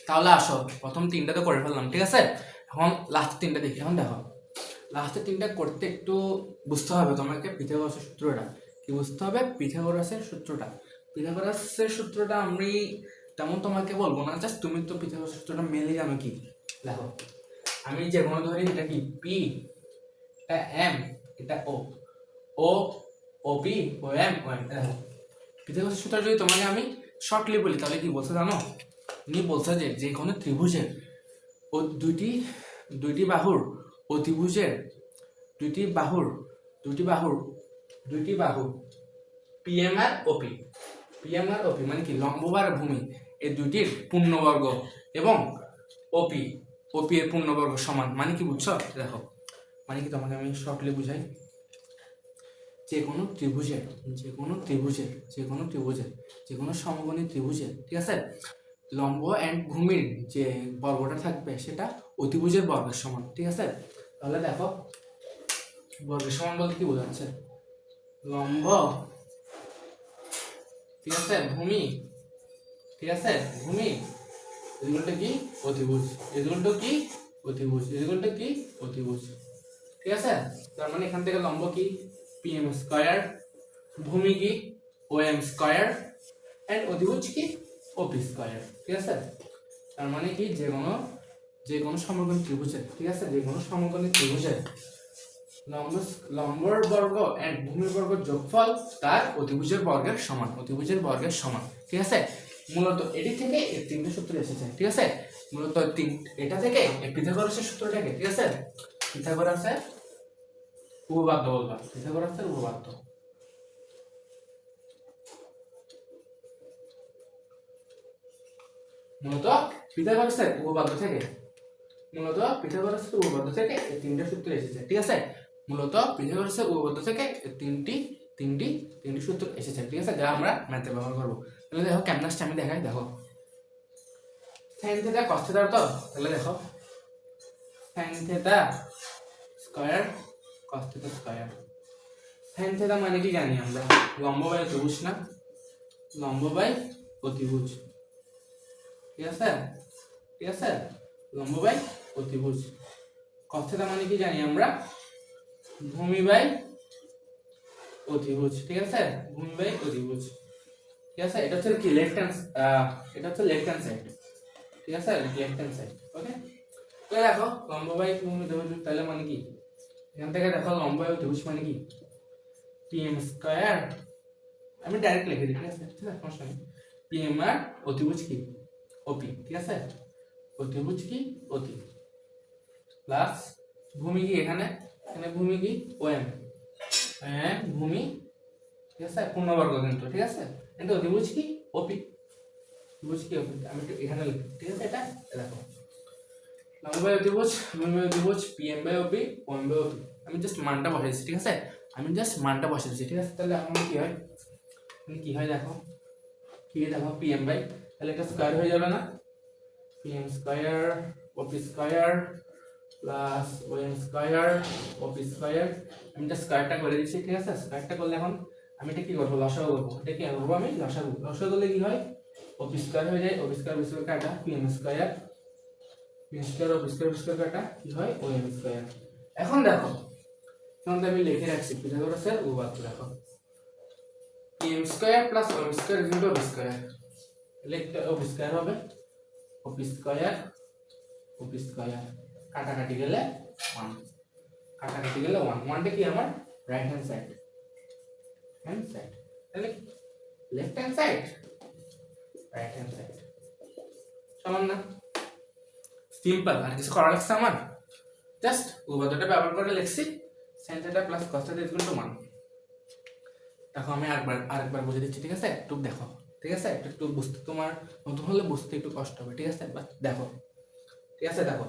তাহলে আসো প্রথম তিনটা তো করে ফেললাম, ঠিক আছে? এখন লাস্ট তিনটা দেখি। এখন দেখো লাস্টের তিনটা করতে একটু বুঝতে হবে তোমাকে পিথাগোরাসের সূত্রটা কি। বুঝতে হবে পিথাগোরাসের সূত্রটা। পিথাগোরাসের সূত্রটা আমি তেমন তোমাকে বলবো না, জাস্ট তুমি তো পিথাগোরাসের সূত্রটা মেনলি জানো কি। দেখো আমি যে কোনো ধরি, এটা কি পি, এটা এম, এটা ও, ও ও পি ও এম ও এম। দেখো পিথাগোরাসের সূত্র যদি তোমাকে আমি শর্টলি বলি তাহলে কি বলছে জানো? উনি বলছে যে যে কোনো ত্রিভুজের ও দুইটি বাহুর অতিভুজের দুইটি বাহু পিএমআর ওপি, পিএমআর ওপি মানে কি লম্ববার ভূমি, এই দুইটির পূর্ণবর্গ এবং ওপি এর পূর্ণবর্গ সমান। মানে কি বুঝছো? দেখো মানে কি তোমাকে আমি শর্টলি বুঝাই। যে কোনো সমকোণী ত্রিভুজের, ঠিক আছে, লম্ব এন্ড ভূমির যে বর্গটা থাকবে সেটা অতিভুজের বর্গের সমান, ঠিক আছে? তাহলে দেখো বর্গের সমান বলতে কি বোঝাচ্ছে? লম্ব, ঠিক আছে, ভূমি, ঠিক আছে, ভূমি এগুলোটা কি অতিভুজ, এগুলোটা কি অতিভুজ, এগুলোটা কি অতিভুজ, ঠিক আছে? তার মানে এখান থেকে লম্ব কি পিএম স্কয়ার, ভূমি কি ওএম স্কয়ার, এন্ড অতিভুজ কি ওপি স্কয়ার, ঠিক আছে? তার মানে কি যে কোনো সমকোণী ত্রিভুজের, ঠিক আছে, যে কোনো সমকোণী ত্রিভুজের লম্বর বর্গ এন্ড ভূমির বর্গ যোগফল তার অতিভুজের বর্গের সমান, ঠিক আছে? মূলত এটি থেকে এই তিনটে সূত্র এসেছে, ঠিক আছে? মূলত এটা থেকে এই পিথাগোরাসের সূত্রটাকে, ঠিক আছে, পিথাগোরাসের উপপাদ্য বলবা, পিথাগোরাসের উপপাদ্য। মূলত পিথাগোরাসের উপপাদ্য থেকে এই তিনটে সূত্র এসেছে, ঠিক আছে? মূলত পিথাগোরাসের উপপাদ্য থেকে এই তিনটি সূত্র এসেছে, ঠিক আছে, যা আমরা ম্যাথে ব্যবহার করব। তাহলে দেখো কেমন আসছে আমি দেখাই। দেখো sin থিটা cos থিটা, তো তাহলে দেখো sin theta square cos theta square. sin theta মানে কি জানি আমরা? লম্ব বাই অতিভুজ না? লম্ব বাই অতিভুজ, ঠিক আছে, লম্ব বাই অতিভুজ। cos থিটা মানে কি জানি আমরা? ভূমি বাই অতিভুজ, ঠিক আছে, ভূমি বাই অতিভুজ, ঠিক আছে? এটা হচ্ছে কি লেফট হ্যান্ড, সাইড, ঠিক আছে, লেফট হ্যান্ড সাইড। ওকে, তাহলে দেখো লম্ব বাই ভূমি অতিভুজ তাহলে মানে কি? এখান থেকে দেখো লম্ব বাই অতিভুজ মানে কি পিএম স্কয়ার। আমি ডাইরেক্ট লিখে দিই, ঠিক আছে, সমস্যা নেই। পিএম আর অতিভুজ কি ওপি, ঠিক আছে, অতিভুজ কি অতি, প্লাস ভূমি কি এখানে ভূমি কি ওএম, ভূমি, ঠিক আছে, পূর্ণবর্গ কিন্তু, ঠিক আছে, কিন্তু অতিভুজ কি ওপি, অতিভুজ কি ওপি। আমি একটু এখানে লিখি, ঠিক আছে, এটা দেখো লম্ব বাই অতিভুজ, ভূমি বাই অতিভুজ, PM by OP, OM by OP. আমি জাস্ট মানটা বসাইছি, ঠিক আছে, ঠিক আছে? তাহলে এখন কি হয়, দেখো দেখো পিএম বাই, তাহলে এটা স্কয়ার হয়ে যাবে না? পিএম স্কয়ার ওপি স্কয়ার প্লাস ওএম স্কয়ার ওপি স্কয়ার। আমি এটা স্কয়ারটা করে দিচ্ছি, ঠিক আছে? স্কয়ারটা করলে এখন আমি এটা কি করব? লসাগু করব। এটা কি করব? আমি লসাগু করলে কি হয়? ওপি স্কয়ার হয়ে যায়, ওপি স্কয়ার কাটা পিএম স্কয়ার, ওপি স্কয়ার কাটা কি হয়? OM square. এখন দেখো আমি লিখে রাখছি পিথাগোরাসের উপপাদ্য। দেখো PM square plus OM square equal to OP square. লিখতে ওপি স্কয়ার হবে ওপি স্কয়ার কাটাকাটি গেলে 1, কাটাকাটি গেলে 1, 1টা কি আমার রাইট হ্যান্ড সাইড, তাহলে left hand side right hand side সমান না? সিম্পল, আর কিছু করা লাগছে আমার? জাস্ট উপপাদ্যটা ব্যবহার করে লিখছি sin theta plus cos theta equal to 1। দেখো আমি আরেকবার বুঝিয়ে দিচ্ছি, ঠিক আছে? একটু দেখো, ঠিক আছে, একটু বুঝতে, তোমার নতুন হলে বুঝতে একটু কষ্ট হবে, ঠিক আছে? বাট দেখো, ঠিক আছে, দেখো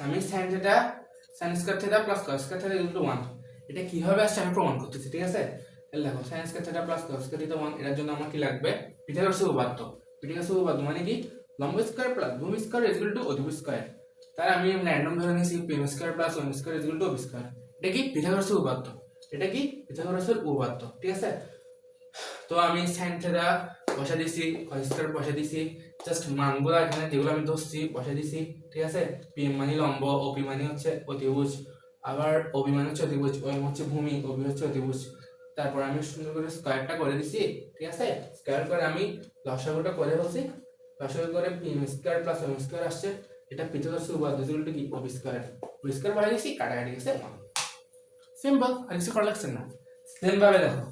আমি sin theta sin square theta plus cos square theta equal to 1 এটা কিভাবে আসছে আমি প্রমাণ করতেছি, ঠিক আছে? তাহলে দেখো sin square theta plus cos square theta 1 এর জন্য আমার কি লাগবে? পিথাগোরাসের উপপাদ্য মানে কি লম্ব স্কয়ার প্লাস ভূমি স্কয়ার ইকুয়াল টু অতিভুজ স্কয়ার। তাই আমি র্যান্ডম ধরে নিয়েছি PM square plus OM square equal to OP square. এটা কি পিথাগোরাসের উপপাদ্য, ঠিক আছে? তো আমি সাইন থিটা বসা দিছি, কস স্কয়ার বসা দিছি, জাস্ট মানগুলো এখানে যেগুলো আমি ধরছি বসা দিছি, ঠিক আছে। পি মানে লম্ব, ওপি মানে হচ্ছে অতিভুজ, আবার ওবি মানে হচ্ছে অতিভুজ, ওএম হচ্ছে ভূমি, ওবি হচ্ছে অতিভুজ। তারপর আমি সুন্দর করে স্কয়ারটা করে দিছি, ঠিক আছে। স্কয়ার করে আমি লসাগুটা করে ফেলছি, লসাগু করে P square plus OM square আসছে, এটা পিথাগোরাস উপপাদ্য ইকুয়াল টু কি ওবি স্কয়ার, ওবি স্কয়ার বাড়িয়ে দিছি, কাটাকাটি গেছে 1। সিম্পল, আর কিছু করা লাগছে না। সেম ভাবে দেখো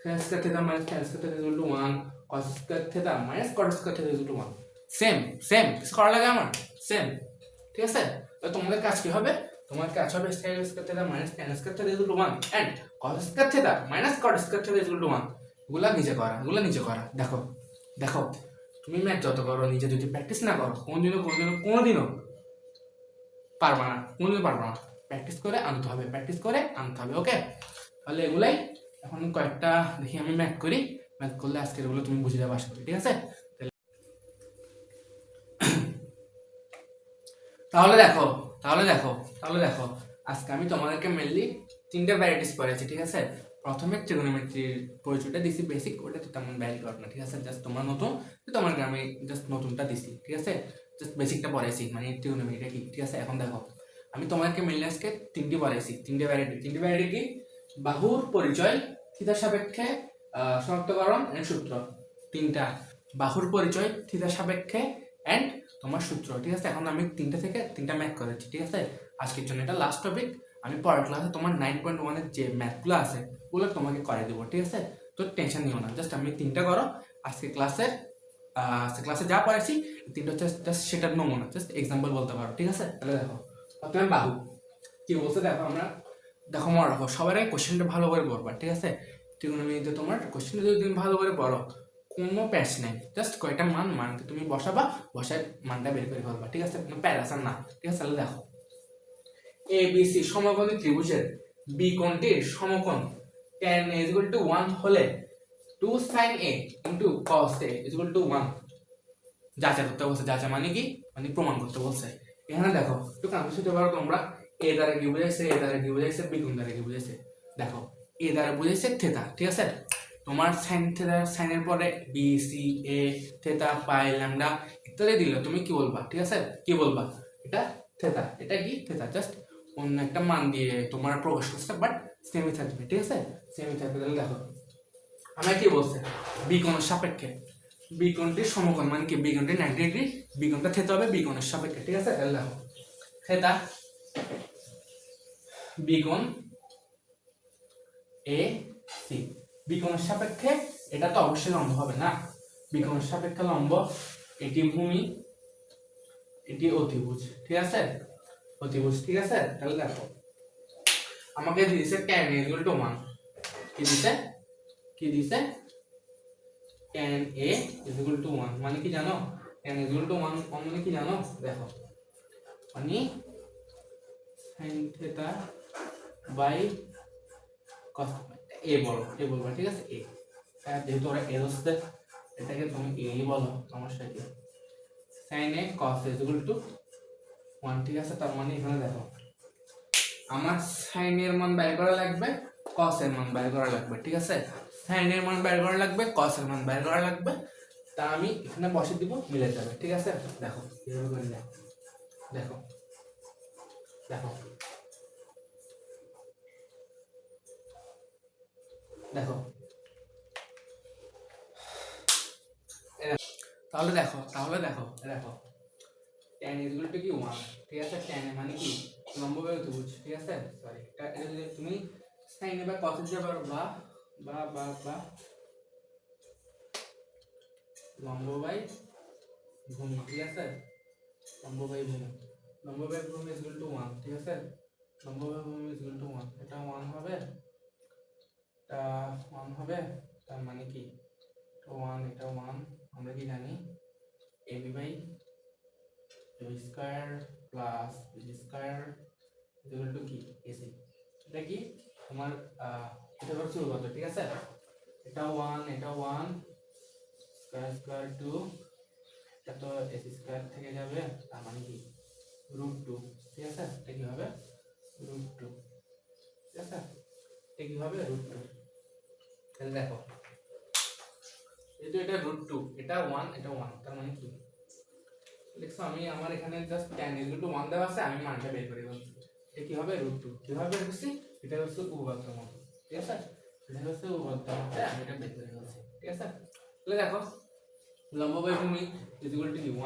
sin square theta minus tan square theta is equal to 1, cos square theta minus cot square theta is equal to 1। Same same কিছু করা লাগে আমার, সেম, ঠিক আছে। তো তোমাদের কাজ কি হবে, তোমার কাজ হবে sin square theta minus tan square theta is equal to 1 and cos square theta minus cot square theta is equal to 1। এগুলা নিজে করা, দেখো দেখো তুমি ম্যাথ যত করো নিজে যদি প্র্যাকটিস না করো কোনোদিনও পারবা না, প্র্যাকটিস করে আনতে হবে, ওকে। তাহলে এগুলাই এখন কয়েকটা দেখি আমি ম্যাথ করি, ম্যাথ করলে আজকের এগুলো তুমি বুঝে যাবে আশা করি, ঠিক আছে। তাহলে দেখো আজকে আমি তোমাদেরকে মেনলি 3টা ভ্যারাইটিস পড়াইছি, ঠিক আছে। প্রথমে ট্রিগোনোমেট্রির পরিচয়টা দিছি বেসিক, ওটা তো তেমন ভ্যারি করো না, ঠিক আছে। জাস্ট তোমার নতুন, তোমাকে আমি জাস্ট নতুনটা দিছি, ঠিক আছে। জাস্ট বেসিকটা পড়াইছি মানে ট্রিগোনোমেট্রিটা কি, ঠিক আছে। এখন দেখো আমি তোমাদেরকে মেনলি আজকে 3টি পড়াইছি, 3টে ভ্যারাইটি কি, বাহুর পরিচয়, থিতার সাপেক্ষে শনাক্তকরণ এন্ড সূত্র, 3টা বাহুর পরিচয়, থিতার সাপেক্ষে এন্ড তোমার সূত্র, ঠিক আছে। এখন আমি 3টা থেকে 3টা ম্যাথ করেছি, ঠিক আছে। আজকের জন্য এটা লাস্ট টপিক। আমি পরের ক্লাসে তোমার 9.1 এর যে ম্যাথগুলো আছে ওগুলো তোমাকে করে দেবো, ঠিক আছে। তো টেনশন নিও না, জাস্ট আমি 3টা করো আজকে ক্লাসে যা পড়াইছি 3টা হচ্ছে জাস্ট সেটার নমুনা, জাস্ট এক্সাম্পল বলতে পারো, ঠিক আছে। তাহলে দেখো প্রথমে বাহু কি বলছে দেখো, আমরা দেখো মনে রাখো সবার আগে কোশ্চেনটা ভালো করে পড়বা, ঠিক আছে। ট্রিগোনোমেট্রিতে তোমার কোশ্চেনটা যদি তুমি ভালো করে পড়ো কোনো প্যাচ নেই, জাস্ট কয়টা মানকে তুমি বসায় মানটা বের করে ফেলবা, ঠিক আছে। কোনো প্যারাসান না, ঠিক আছে। তাহলে দেখো এ বি সি সমকোণী ত্রিভুজের বি কোণটির সমকোণ tan a is equal to 1 হলে 2 sin a into cos a is equal to 1 যাচাই করতে বলছে। যাচাই মানে কি, মানে প্রমাণ করতে বলছে। এখানে দেখো একটু কনফিউজ হতে পারো তোমরা, এ দ্বারা কি বুঝাইছে, বি কোণ দ্বারা কি বুঝাইছে। দেখো এ দ্বারা বুঝাইছে থিটা, ঠিক আছে। তোমার সাইন থিটা, সাইনের পরে বি সি এ থিটা পাই ল্যামডা ইত্যাদি দিলে তুমি কি বলবা, ঠিক আছে। কি বলবা, এটা থিটা, এটা কি থিটা, জাস্ট অন্য একটা মান দিয়ে তোমার প্রকাশ করছে, বাট সেমই থাকবে, ঠিক আছে, সেমই থাকবে। তাহলে দেখো আমার কি বলছে, বি কোণের সাপেক্ষে, বি কোণটির সমকোণ মানে কি, বি কোণটি 90 ডিগ্রি, বি কোণটা থিটা হবে বি কোণের সাপেক্ষে, ঠিক আছে। তাহলে দেখো থিটা বি কোণ এ সি, বি কোণের সাপেক্ষে এটা তো অবশ্যই লম্ব হবে না, বি কোণের সাপেক্ষে লম্ব, এটি ভূমি, এটি অতিভুজ, ঠিক আছে, অতিভুজ, ঠিক আছে। তাহলে দেখো আমাকে দিয়েছে tan a equal to 1, কি দিছে tan a is equal to 1 মানে কি জানো, tan is equal to 1 মানে কি জানো, দেখো মানে sin theta by cos a বলবা, ঠিক আছে। আর যেহেতু ওরা a হচ্ছে এটাকে তুমি a বলো, সমস্যা কি, sin a cos a is equal to 1, ঠিক আছে। তার মানে এখানে দেখো আমার sin এর মান বের করা লাগবে, cos এর মান বের করা লাগবে, ঠিক আছে। sin এর মান বের করা লাগবে, cos এর মান বের করা লাগবে, তা আমি এখানে বসে দিব, মিলে যাবে, ঠিক আছে। দেখো কিভাবে করে দেখো দেখো দেখো দেখো তাহলে দেখো tan is equal to কি 1, ঠিক আছে। tan এর মানে কি লম্ব বাই অতিভুজ, ঠিক আছে। সরি এটা যদি তুমি sin এ বা cos এ দিতে পারো বা লম্ব বাই ভূমি, ঠিক আছে, লম্ব বাই ভূমি is equal to 1, ঠিক আছে। লম্ব বাই ভূমি is equal to 1, এটা 1 হবে, এটা 1 হবে, তার মানে কি এটা 1 আমরা কি জানি ab by ab square plus bc square is equal to কি ac, এটা কি তোমার এটা হচ্ছে কত, ঠিক আছে। এটা 1 স্কয়ার 2, এটা তো ac স্কয়ার থেকে যাবে, তার মানে কি √2, ঠিক আছে। এটা কি হবে √2, ঠিক আছে, এটা কি হবে √2। তাহলে দেখো যেহেতু এটা √2, এটা 1, এটা 1, তার মানে কি দেখছো আমি আমার এখানে জাস্ট tan = 1 দেওয়া আছে, আমি মানটা বের করে বলছি এটা কি হবে √2 কিভাবে বের করছি, এটা হচ্ছে উপপাদ্য মতো, ঠিক আছে, এটা হচ্ছে উপপাদ্য মতো আমি এটা বের করে বলছি, ঠিক আছে। তাহলে দেখো লম্ব বাই ভূমি কি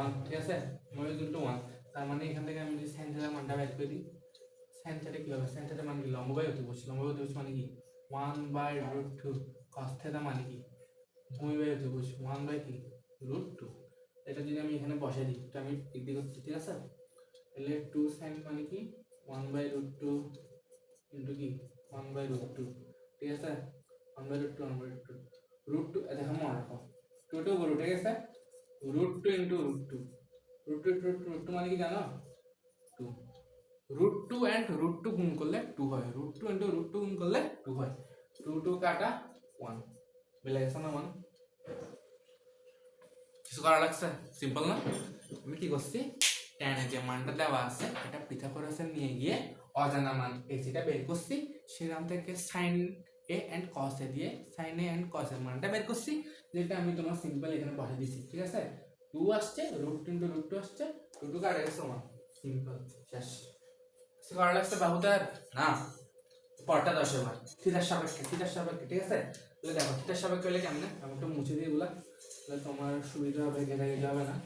1, ঠিক আছে, ভূমি = 1, তার মানে এখান থেকে আমি যদি sin থিটার মানটা বের করে দিই, sin থিটা কি হবে, sin থিটা মানে কি লম্ব বাই অতিভুজ, লম্ব বাই অতিভুজ মানে কি 1/√2, cos থিটা মানে কি ভূমি বাই অতিভুজ 1 বাই কি √2। এটা যদি আমি এখানে বসাই দিই, তো আমি দিক করছি, ঠিক আছে, তাহলে 2 sin মানে কি 1/√2 ইনটু কি 1/√2, ঠিক আছে, 1/√2 1/√2 √2, দেখো মনে রাখো 2 2 বড়, ঠিক আছে, √2 ইনটু √2, √2 মানে কি জানো 2, √2 এন্ড √2 গুণ করলে 2 হয়, √2 ইনটু √2 গুণ করলে 2 হয়, 2 2 কাটা 1 মিলে গেছে না 1, কিছু করা লাগছে, সিম্পল না। আমি কি করছি tan এর যে মানটা দেওয়া আছে এটা পিথাগোরাসে নিয়ে গিয়ে অজানা মান এসিটা বের করছি, সেখান থেকে sin a and cos a দিয়ে sin a এন্ড cos এর মানটা বের করছি, যেটা আমি তোমার সিম্পল এখানে বসিয়ে দিছি, ঠিক আছে, 2 আসছে √2 ইনটু √2 আসছে, 2 2 কাটা গেছে 1, সিম্পল শেষ। কিছু করা লাগছে বাহুদার না, পরটা 10 বার থিটার সাপেক্ষে, থিটার সাপেক্ষে, ঠিক আছে। তাহলে দেখো থিটার সাপেক্ষে হলে কেমনে, আমি একটু মুছে দিই এগুলা, তাহলে তোমার সুবিধা হবে, ঘেরা ঘেরা হবে না,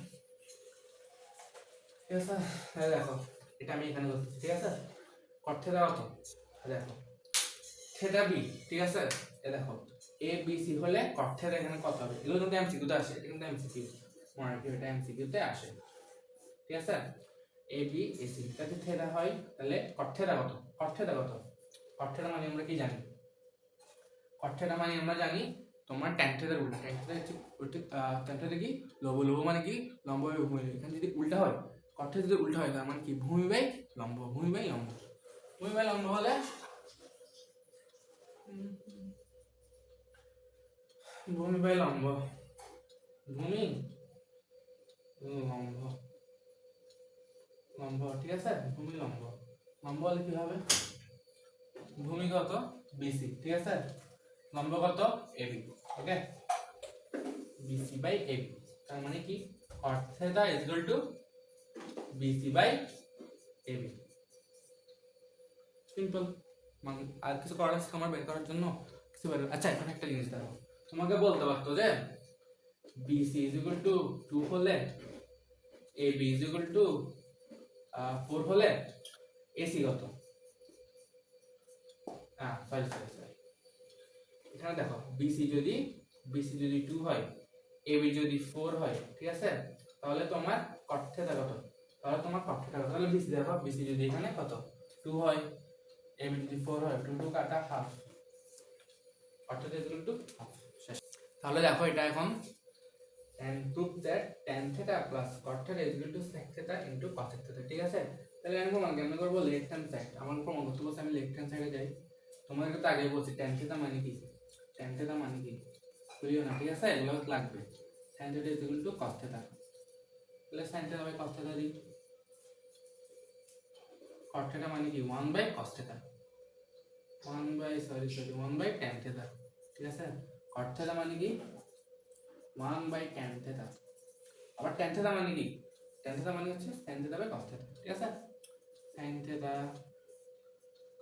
ঠিক আছে। তাহলে দেখো এটা আমি এখানে করছি, ঠিক আছে, cot থিটা কত, দেখো থিটা বি, ঠিক আছে, এ দেখো এ বি সি হলে cot থিটা এখানে কত হবে, এগুলো কিন্তু এমসিকিউ তে আসে, এটা কিন্তু এমসিকিউ মনে রাখবে, এটা এমসিকিউ তে আসে, ঠিক আছে, এ বি এ সি তাতে থিটা হয়, তাহলে cot থিটা কত, cot থিটা কত, cot থিটা মানে আমরা কি জানি, cot থিটা মানে আমরা জানি তোমার tan থিটার উল্টা, tan থিটা হচ্ছে উল্টা, tan থিটা কি লব, লব মানে কি লম্ব বাই ভূমি, এখানে যদি উল্টা হয় cot থিটা যদি উল্টা হয় তার মানে কি ভূমি বাই লম্ব, ভূমি বাই লম্ব, ভূমি বাই লম্ব হলে ভূমি বাই লম্ব, ভূমি লম্ব, লম্ব, ঠিক আছে, ভূমি লম্ব, লম্ব হলে কি হবে ভূমি কত বিসি, ঠিক আছে, লম্ব কত AB, okay, BC by AB, তার মানে কি cot theta BC by AB, simple. আর কিছু করার আছে তোমার বের করার জন্য, কিছু বের, আচ্ছা এখন একটা জিনিস দেখো, তোমাকে বলতে পারতো যে BC = 2 হলে AB = 4 হলে AC কত, সরি সরি সরি, এখানে দেখো BC যদি 2 হয়, AB যদি 4 হয়, ঠিক আছে, তাহলে তোমার cot থিটা কত, তাহলে তোমার cot থিটা কত, তাহলে BC দেখো, BC যদি এখানে কত 2 হয়, AB যদি 4 হয়, 2 2 কাটা হাফ, cot থিটা = হাফ, শেষ। তাহলে দেখো এটা এখন and prove that tan theta plus cot theta = sec theta into cosec theta, ঠিক আছে। তাহলে আমি প্রমাণ কেমন করব, লেফট হ্যান্ড সাইড, আমার প্রমাণ করতে বলছে, আমি লেফট হ্যান্ড সাইডে যাই, তোমাদেরকে তো আগে বলছি tan theta মানে কি, tan theta মানে কি বুঝিও না, ঠিক আছে, এগুলো লাগবে, tan theta = cos theta, তাহলে sin theta by cos theta দিই, cot theta মানে কি 1 by cos theta, 1 by tan theta, ঠিক আছে, cot theta মানে কি 1 বাই tan theta, আবার tan theta মানে কি, tan theta মানে হচ্ছে sin theta by cos theta, ঠিক আছে, sin theta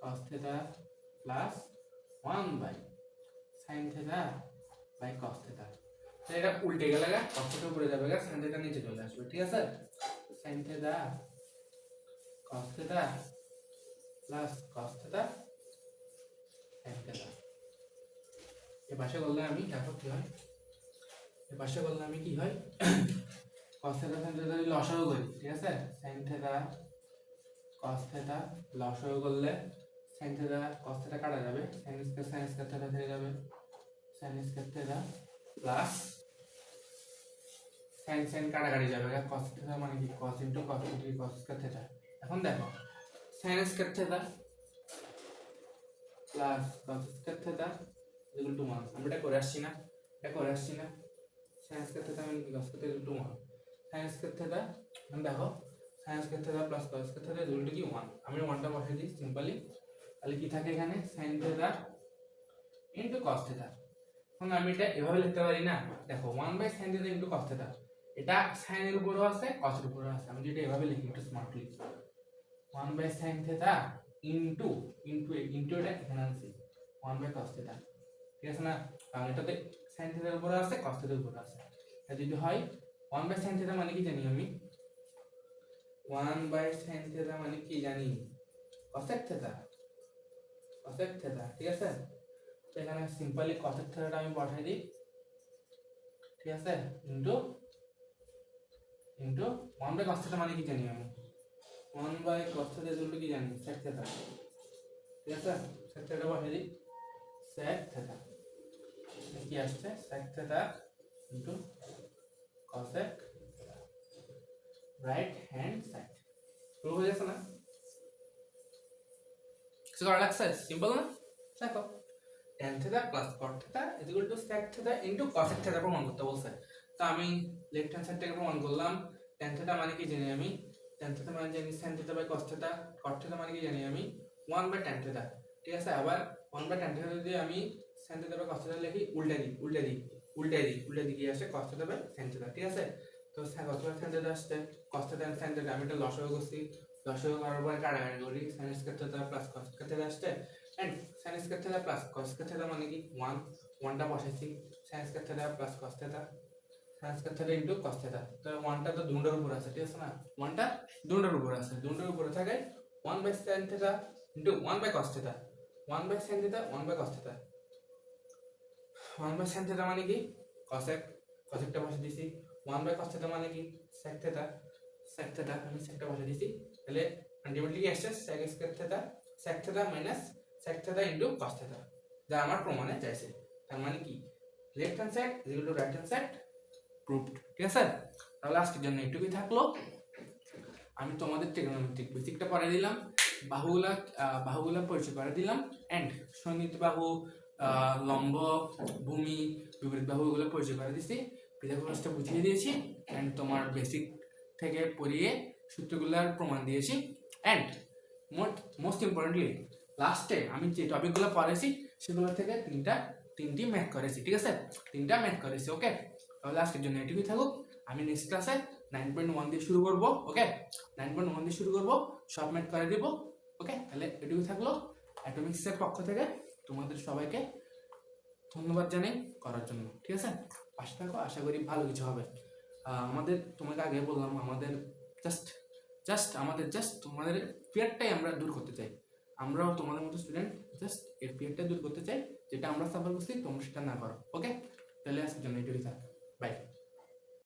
cos theta plus 1 by sin theta by cos theta, তো এটা উল্টে গেলে cos theta উপরে যাবে, sin theta নিচে চলে আসবে, ঠিক আছে, sin theta cos theta plus cos theta sin theta, এই পাশে করলে আমি দেখো কি হয়, এই পাশে করলে আমি কি হয় cos theta sin theta যদি লসাগু করি, ঠিক আছে, sin theta cos theta লসাগু করলে sin theta cos theta কাটা যাবে, sin square theta থেকে যাবে, sin square theta plus sin কাটাকাটি যাবে, cos theta মানে কি cos into cos into cos square theta, এখন দেখো sin square theta plus cos square theta = 1, আমরা এটা করে আসছি না, এটা করে আসছি না, sin square theta মানে কি cos square theta = 1, sin square theta এখন দেখো sin square theta plus cos square theta = কি 1, আমি 1টা বসাই দিই সিম্পলি, তাহলে কি থাকে এখানে sin theta into cos theta, এখন আমি এটা এভাবে লিখতে পারি না, দেখো 1/sin theta into cos theta, এটা sin এর উপরও আছে cos এর উপরও আছে, আমি যদি এভাবে লিখি একটু smartly 1/sin theta into into এটা এখানে আনছি 1/cos থিটা, ঠিক আছে না? কারণ এটাতে sin থিটার উপরে আছে cos থিটার উপরে আছে, এটা যদি হয় 1/sin থিটা মানে কি জানি আমি, 1/sin থিটা মানে কি জানি, cosec থিটা, cosec থিটা, ঠিক আছে? তো এখানে সিম্পলি cosec থিটাটা আমি বসাই দিই, ঠিক আছে, ইনটু 1/cos থিটা মানে কি জানি আমি, 1/cos থিটা ইকুয়াল টু কি জানি, sec থিটা, ঠিক আছে? sec থিটা বসাই দিই, sec থিটা কি আসছে, sec theta into cosec right hand side, prove হয়ে গেছে না? কিছু করা লাগছে, সিম্পল না? দেখো tan theta plus cot theta is equal to sec theta into cosec theta প্রমাণ করতে বলছে। তো আমি লেফট হ্যান্ড সাইডটাকে প্রমাণ করলাম। tan থিটা মানে কি জানি আমি, tan থিটা মানে জানি sin theta by cos theta, cot theta মানে কি জানি আমি 1/tan থিটা, ঠিক আছে? আবার 1/tan থিটা যদি আমি sin theta by cos theta লিখি, উল্টা দিই কি আসে cos theta by sin theta, ঠিক আছে? তো cos থিটা sin থিটা আসছে, cos theta and sin theta আমি এটা লসাগু করছি, লসাগু করার পরে কাটাকাটি করি, sin square theta plus cos square theta আসছে, and sin square theta plus cos square theta মানে কি 1টা বসাইছি, sin square theta plus cos theta, sin square theta into cos theta, তো 1টা তো দুটোর উপর আছে, ঠিক আছে না? 1টা দুটোর উপর আছে, দুটোর উপরে থাকে 1/sin theta into 1/cos theta, 1/sin theta 1/cos theta, 1/sin theta মানে কি cosec, cosecটা বসে দিছি, 1/cos থিটা মানে কি sec থিটা, sec থিটা আমি secটা বসে দিছি, তাহলে আলটিমেটলি কি আসছে sec square theta, sec theta minus sec theta into cos theta, যা আমার প্রমাণে চাইছে। তার মানে কি left hand side is equal to right hand side, proved, ঠিক আছে? তাহলে আজকের জন্য এটুকুই থাকলো। আমি তোমাদের ট্রিগোনোমেট্রিক বেসিকটা পড়াই দিলাম, বাহুগুলা পরিচয় করে দিলাম, এন্ড সন্নিহিত বাহু, লম্ব, ভূমি, বিপরীত বাহু এগুলো পরিচয় করে দিছি, পিথাগোরাসটা বুঝিয়ে দিয়েছি, এন্ড তোমার বেসিক থেকে পড়িয়ে সূত্রগুলোর প্রমাণ দিয়েছি, এন্ড মোস্ট ইম্পর্টেন্টলি লাস্টে আমি যে টপিকগুলো পড়াইছি সেগুলো থেকে তিনটি ম্যাথ করেছি, ঠিক আছে? 3টা ম্যাথ করেছি, ওকে? তাহলে আজকের জন্য এটুকুই থাকুক, আমি নেক্সট ক্লাসে 9.1 দিয়ে শুরু করব, ওকে? 9.1 দিয়ে শুরু করব, সব ম্যাথ করে দিব, ওকে? তাহলে এটুকুই থাকলো। অ্যাটমিক্সের পক্ষ থেকে তোমাদের সবাইকে ধন্যবাদ জানাই করার জন্য, ঠিক আছে? পাশে থাকো, আশা করি ভালো কিছু হবে। তোমাকে আগে বললাম, আমাদের তোমাদের ফিয়ারটাই আমরা দূর করতে চাই, আমরাও তোমাদের মতো স্টুডেন্ট, জাস্ট এই ফিয়ারটা দূর করতে চাই, যেটা আমরা সাফার করছি তোমরা সেটা না করো, ওকে? তাহলে আজকের জন্য এটুকুই থাক, বাই।